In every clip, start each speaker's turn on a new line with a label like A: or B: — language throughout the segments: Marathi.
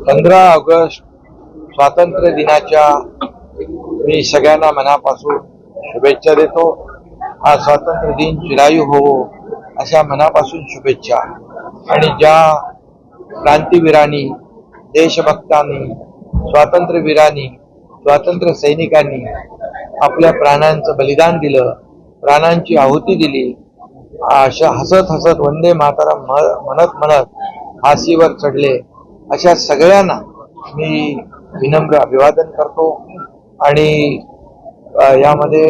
A: 15 ऑगस्ट स्वातंत्र्य दिनाच्या मी सगळ्यांना मनापासून शुभेच्छा देतो। हा स्वातंत्र्य दिन चिरायू होवो अशा मनापासून शुभेच्छा। आणि ज्या क्रांतीवीरांनी, देशभक्तांनी, स्वातंत्र्यवीरांनी, स्वातंत्र्य सैनिकांनी आपल्या प्राणांचं बलिदान दिलं, प्राणांची आहुती दिली, अशा हसत हसत वंदे मातरम म्हणत म्हणत फाशीवर चढले, अशा सगळ्यांना मी विनम्र अभिवादन करतो। आणि यामध्ये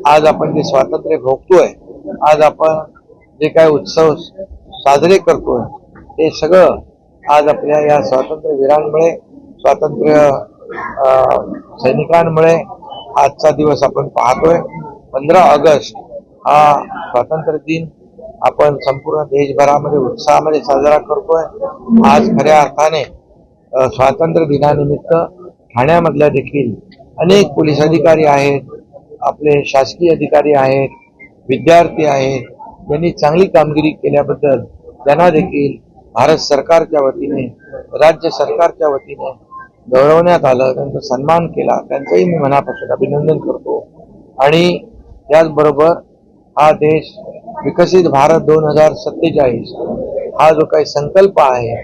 A: आज आपण जे स्वातंत्र्य भोगतोय, आज आपण जे काय उत्सव साजरे करतोय, ते सगळं आज आपल्या या स्वातंत्र्य वीरांमुळे, स्वातंत्र्य सैनिकांमुळे आजचा दिवस आपण पाहतोय। 15 ऑगस्ट हा स्वातंत्र्य दिन आपण संपूर्ण देशभरामध्ये उत्साहामध्ये साजरा करतोय। आज खऱ्या अर्थाने स्वातंत्र्य दिनानिमित्त ठाण्यामधल्या देखील अनेक पोलीस अधिकारी आहेत, आपले शासकीय अधिकारी आहेत, विद्यार्थी आहेत, यांनी चांगली कामगिरी केल्याबद्दल त्यांना देखील भारत सरकारच्या वतीने, राज्य सरकारच्या वतीने गौरवण्यात आलं, त्यांचा सन्मान केला, त्यांचंही मी मनापासून अभिनंदन करतो। आणि त्याचबरोबर हा देश विकसित भारत 2047 हा जो काही संकल्प आहे,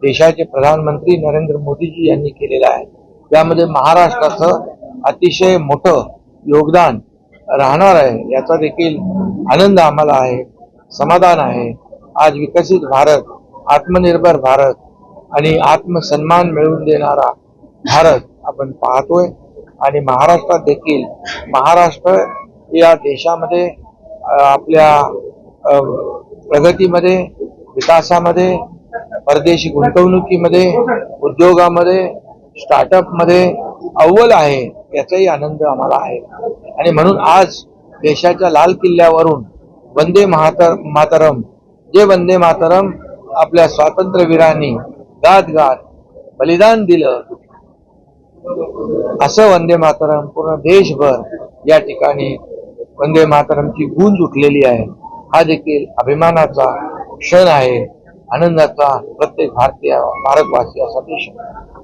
A: देशाचे प्रधानमंत्री नरेंद्र मोदीजी यांनी केलेला आहे, त्यामध्ये महाराष्ट्राचं अतिशय मोठं योगदान राहणार आहे, याचा देखील आनंद आम्हाला आहे, समाधान आहे। आज विकसित भारत, आत्मनिर्भर भारत आणि आत्मसन्मान मिळवून देणारा भारत आपण पाहतोय। आणि महाराष्ट्रात देखील, महाराष्ट्र या देशामध्ये आपल्या प्रगतीमध्ये, विकासामध्ये, परदेशी गुंतवणुकीमध्ये, उद्योगामध्ये, स्टार्टअपमध्ये अव्वल आहे, याचाही आनंद आम्हाला आहे। आणि म्हणून आज देशाच्या लाल किल्ल्यावरून वंदे मातरम, जे वंदे मातरम आपल्या स्वातंत्र्यवीरांनी गात गात बलिदान दिलं, असं वंदे मातरम पूर्ण देशभर या ठिकाणी वंदे मातरमची गूंज उठलेली आहे। हा देखील अभिमानाचा क्षण आहे, आनंदाचा प्रत्येक भारतीय, भारतवासियासाठी क्षण।